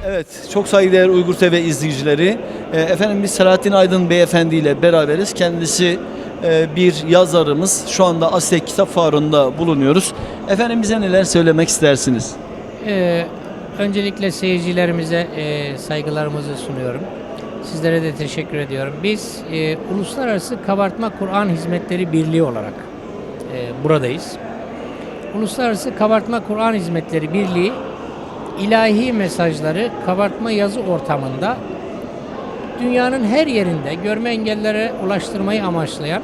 Evet, çok saygıdeğer Uygur TV izleyicileri. Efendim biz Selahattin Aydın Beyefendi ile beraberiz. Kendisi bir yazarımız. Şu anda ASTEK Kitap Fuarı'nda bulunuyoruz. Efendim bize neler söylemek istersiniz? Öncelikle seyircilerimize saygılarımızı sunuyorum. Sizlere de teşekkür ediyorum. Biz Uluslararası Kabartma Kur'an Hizmetleri Birliği olarak buradayız. Uluslararası Kabartma Kur'an Hizmetleri Birliği, ilahi mesajları kabartma yazı ortamında dünyanın her yerinde görme engellilere ulaştırmayı amaçlayan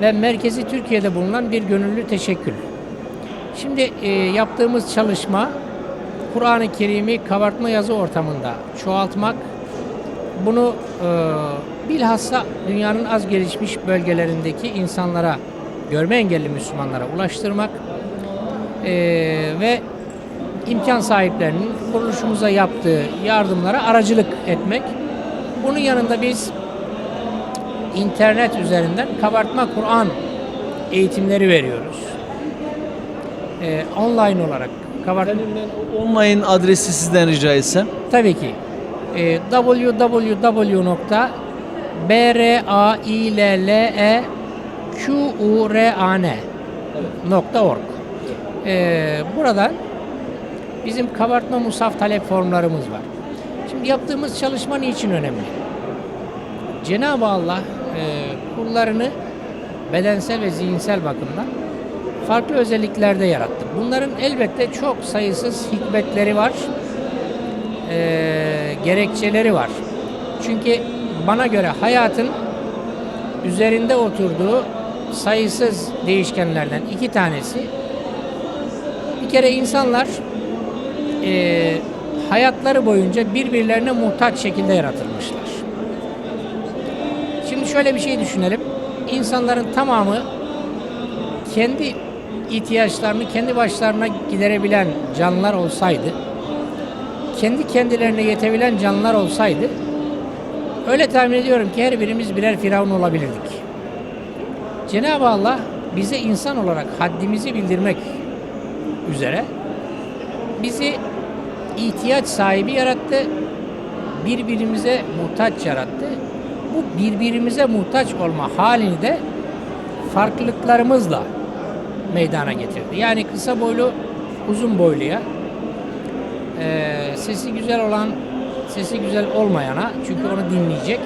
ve merkezi Türkiye'de bulunan bir gönüllü teşekkül. Şimdi yaptığımız çalışma Kur'an-ı Kerim'i kabartma yazı ortamında çoğaltmak, bunu bilhassa dünyanın az gelişmiş bölgelerindeki insanlara, görme engelli Müslümanlara ulaştırmak ve imkan sahiplerinin kuruluşumuza yaptığı yardımlara aracılık etmek. Bunun yanında biz internet üzerinden kabartma Kur'an eğitimleri veriyoruz. Online olarak kabartma. Online adresi sizden rica etsem. Tabii ki. www.braileqran.org. Buradan bizim kabartma musaf talep formlarımız var. Şimdi yaptığımız çalışma niçin önemli? Cenab-ı Allah kullarını bedensel ve zihinsel bakımdan farklı özelliklerde yarattı. Bunların elbette çok sayısız hikmetleri var, gerekçeleri var. Çünkü bana göre hayatın üzerinde oturduğu sayısız değişkenlerden iki tanesi, bir kere insanlar hayatları boyunca birbirlerine muhtaç şekilde yaratılmışlar. Şimdi şöyle bir şey düşünelim. İnsanların tamamı kendi ihtiyaçlarını kendi başlarına giderebilen canlılar olsaydı, kendi kendilerine yetebilen canlılar olsaydı, öyle tahmin ediyorum ki her birimiz birer firavun olabilirdik. Cenab-ı Allah bize insan olarak haddimizi bildirmek üzere bizi ihtiyaç sahibi yarattı, birbirimize muhtaç yarattı. Bu birbirimize muhtaç olma halini de farklılıklarımızla meydana getirdi. Yani kısa boylu uzun boyluya, sesi güzel olan sesi güzel olmayana, çünkü onu dinleyecek,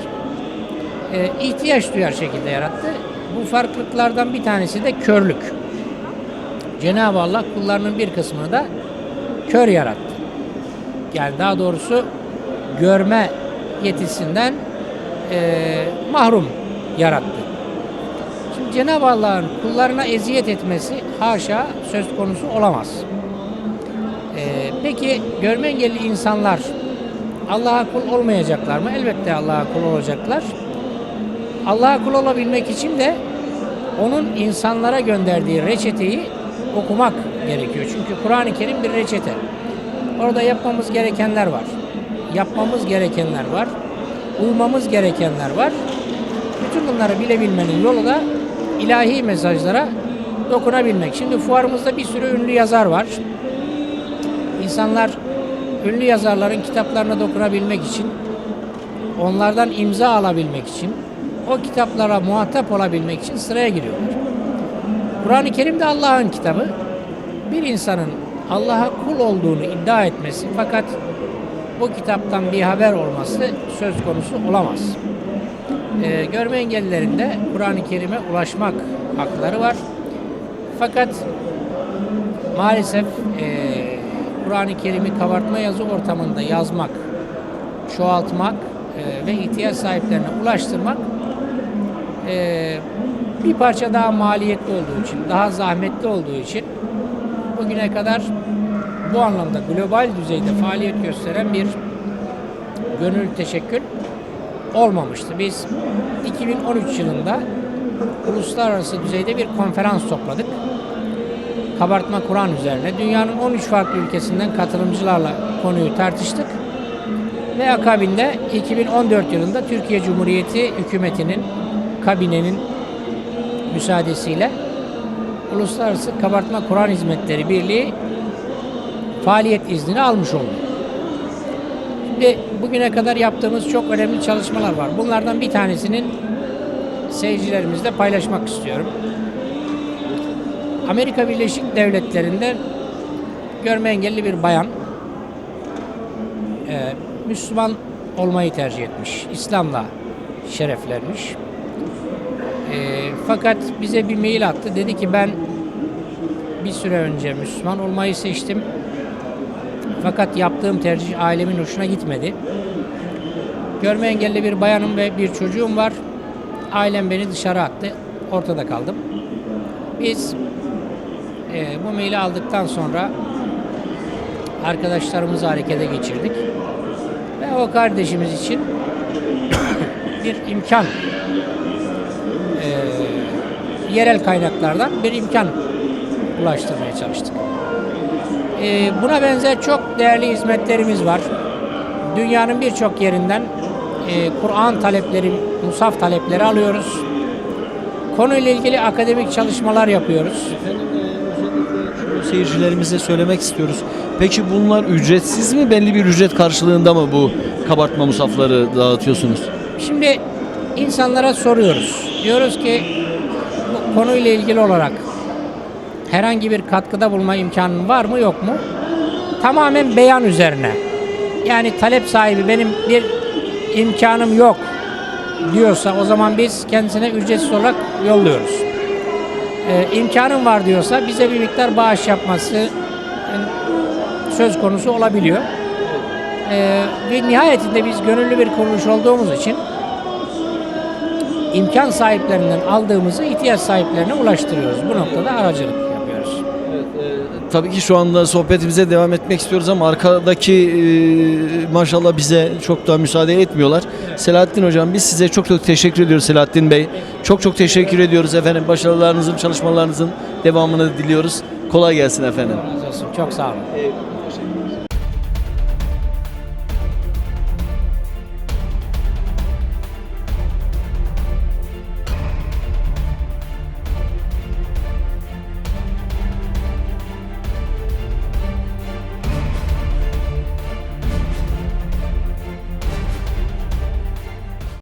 ihtiyaç duyar şekilde yarattı. Bu farklılıklardan bir tanesi de körlük. Cenab-ı Allah kullarının bir kısmını da kör yarattı. Yani daha doğrusu görme yetisinden mahrum yarattı. Şimdi Cenab-ı Allah'ın kullarına eziyet etmesi haşa söz konusu olamaz. Peki görme engelli insanlar Allah'a kul olmayacaklar mı? Elbette Allah'a kul olacaklar. Allah'a kul olabilmek için de onun insanlara gönderdiği reçeteyi okumak gerekiyor. Çünkü Kur'an-ı Kerim bir reçete. Orada yapmamız gerekenler var. Yapmamız gerekenler var. Uymamız gerekenler var. Bütün bunları bilebilmenin yolu da ilahi mesajlara dokunabilmek. Şimdi fuarımızda bir sürü ünlü yazar var. İnsanlar ünlü yazarların kitaplarına dokunabilmek için, onlardan imza alabilmek için, o kitaplara muhatap olabilmek için sıraya giriyorlar. Kur'an-ı Kerim de Allah'ın kitabı. Bir insanın Allah'a kul olduğunu iddia etmesi, fakat bu kitaptan bir haber olması söz konusu olamaz. Görme engellilerin de Kur'an-ı Kerim'e ulaşmak hakları var. Fakat maalesef Kur'an-ı Kerim'i kabartma yazı ortamında yazmak, çoğaltmak ve ihtiyaç sahiplerine ulaştırmak bir parça daha maliyetli olduğu için, daha zahmetli olduğu için bugüne kadar bu anlamda global düzeyde faaliyet gösteren bir gönüllü teşekkül olmamıştı. Biz 2013 yılında uluslararası düzeyde bir konferans topladık. Kabartma Kur'an üzerine. Dünyanın 13 farklı ülkesinden katılımcılarla konuyu tartıştık. Ve akabinde 2014 yılında Türkiye Cumhuriyeti hükümetinin, kabinenin müsaadesiyle Uluslararası Kabartma Kur'an Hizmetleri Birliği faaliyet iznini almış oldu. Şimdi bugüne kadar yaptığımız çok önemli çalışmalar var. Bunlardan bir tanesinin seyircilerimizle paylaşmak istiyorum. Amerika Birleşik Devletleri'nde görme engelli bir bayan Müslüman olmayı tercih etmiş. İslam'la şereflenmiş. Fakat bize bir mail attı. Dedi ki ben bir süre önce Müslüman olmayı seçtim. Fakat yaptığım tercih ailemin hoşuna gitmedi. Görme engelli bir bayanım ve bir çocuğum var. Ailem beni dışarı attı. Ortada kaldım. Biz bu maili aldıktan sonra arkadaşlarımızı harekete geçirdik. Ve o kardeşimiz için bir imkan, yerel kaynaklardan bir imkan ulaştırmaya çalıştık. Buna benzer çok değerli hizmetlerimiz var. Dünyanın birçok yerinden Kur'an talepleri, musaf talepleri alıyoruz. Konuyla ilgili akademik çalışmalar yapıyoruz. Efendim, özellikle seyircilerimize söylemek istiyoruz. Peki bunlar ücretsiz mi? Belli bir ücret karşılığında mı bu kabartma musafları dağıtıyorsunuz? Şimdi insanlara soruyoruz. Diyoruz ki bu konuyla ilgili olarak herhangi bir katkıda bulunma imkanın var mı yok mu? Tamamen beyan üzerine. Yani talep sahibi benim bir imkanım yok diyorsa o zaman biz kendisine ücretsiz olarak yolluyoruz. İmkanım var diyorsa bize bir miktar bağış yapması söz konusu olabiliyor. Ve nihayetinde biz gönüllü bir kuruluş olduğumuz için imkan sahiplerinden aldığımızı ihtiyaç sahiplerine ulaştırıyoruz. Bu noktada aracılık yapıyoruz. Tabii ki şu anda sohbetimize devam etmek istiyoruz ama arkadaki maşallah bize çok da müsaade etmiyorlar. Selahattin Hocam biz size çok çok teşekkür ediyoruz Selahattin Bey. Çok çok teşekkür ediyoruz efendim. Başarılarınızın, çalışmalarınızın devamını diliyoruz. Kolay gelsin efendim. Razı olsun. Çok sağ olun.